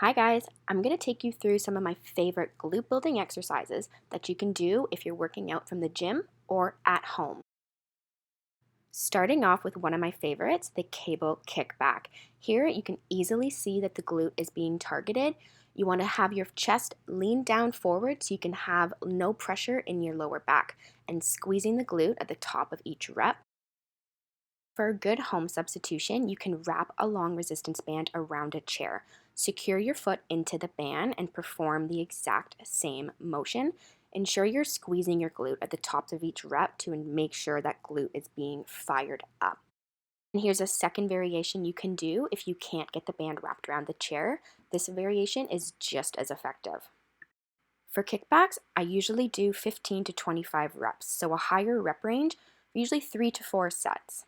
Hi guys, I'm going to take you through some of my favorite glute building exercises that you can do if you're working out from the gym or at home. Starting off with one of my favorites, the cable kickback. Here you can easily see that the glute is being targeted. You want to have your chest lean down forward so you can have no pressure in your lower back and squeezing the glute at the top of each rep. For a good home substitution, you can wrap a long resistance band around a chair. Secure your foot into the band and perform the exact same motion. Ensure you're squeezing your glute at the top of each rep to make sure that glute is being fired up. And here's a second variation you can do if you can't get the band wrapped around the chair. This variation is just as effective. For kickbacks, I usually do 15 to 25 reps, so a higher rep range, usually 3 to 4 sets.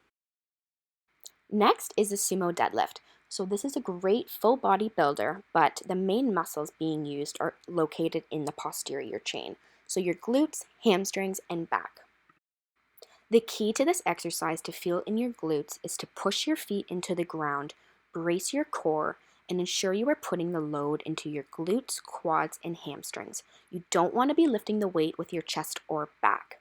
Next is the sumo deadlift. So this is a great full body builder, but the main muscles being used are located in the posterior chain. So your glutes, hamstrings, and back. The key to this exercise to feel in your glutes is to push your feet into the ground, brace your core, and ensure you are putting the load into your glutes, quads, and hamstrings. You don't want to be lifting the weight with your chest or back.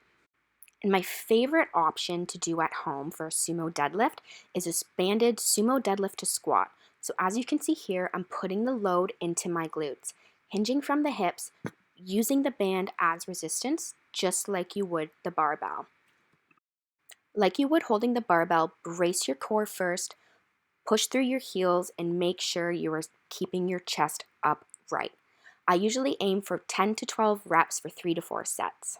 And my favorite option to do at home for a sumo deadlift is a banded sumo deadlift to squat. So as you can see here, I'm putting the load into my glutes, hinging from the hips, using the band as resistance, just like you would the barbell. Like you would holding the barbell, brace your core first, push through your heels, and make sure you are keeping your chest upright. I usually aim for 10 to 12 reps for 3 to 4 sets.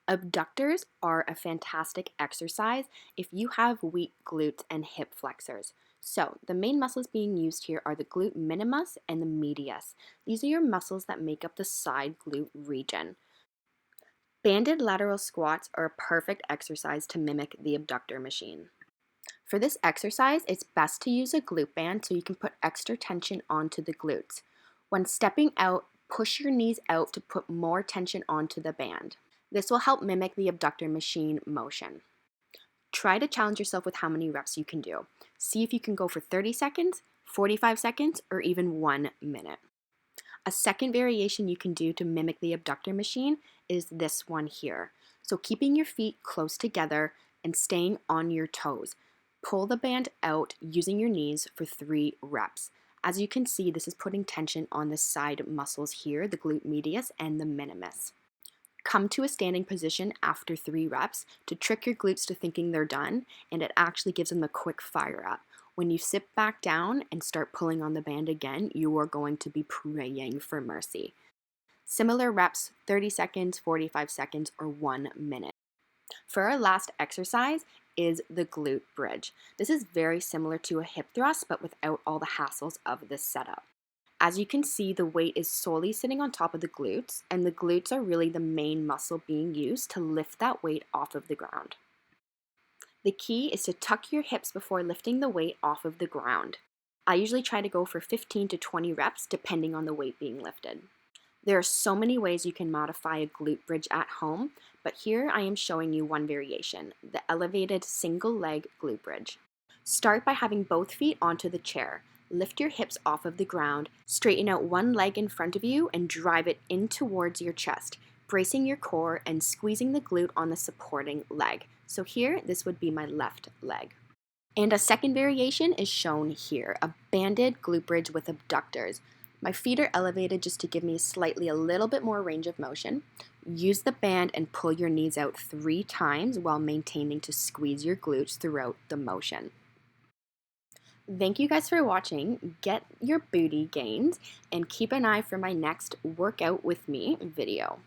Abductors are a fantastic exercise if you have weak glutes and hip flexors. So the main muscles being used here are the glute minimus and the medius. These are your muscles that make up the side glute region. Banded lateral squats are a perfect exercise to mimic the abductor machine. For this exercise, it's best to use a glute band so you can put extra tension onto the glutes. When stepping out, push your knees out to put more tension onto the band. This will help mimic the abductor machine motion. Try to challenge yourself with how many reps you can do. See if you can go for 30 seconds, 45 seconds, or even 1 minute. A second variation you can do to mimic the abductor machine is this one here. So keeping your feet close together and staying on your toes. Pull the band out using your knees for 3 reps. As you can see, this is putting tension on the side muscles here, the glute medius and the minimus. Come to a standing position after 3 reps to trick your glutes to thinking they're done, and it actually gives them a quick fire up. When you sit back down and start pulling on the band again, you are going to be praying for mercy. Similar reps, 30 seconds, 45 seconds, or 1 minute. For our last exercise is the glute bridge. This is very similar to a hip thrust, but without all the hassles of this setup. As you can see, the weight is solely sitting on top of the glutes, and the glutes are really the main muscle being used to lift that weight off of the ground. The key is to tuck your hips before lifting the weight off of the ground. I usually try to go for 15 to 20 reps depending on the weight being lifted. There are so many ways you can modify a glute bridge at home, but here I am showing you one variation, the elevated single leg glute bridge. Start by having both feet onto the chair. Lift your hips off of the ground, straighten out one leg in front of you and drive it in towards your chest, bracing your core and squeezing the glute on the supporting leg. So here, this would be my left leg. And a second variation is shown here, a banded glute bridge with abductors. My feet are elevated just to give me a little bit more range of motion. Use the band and pull your knees out 3 times while maintaining to squeeze your glutes throughout the motion. Thank you guys for watching. Get your booty gains and keep an eye for my next workout with me video.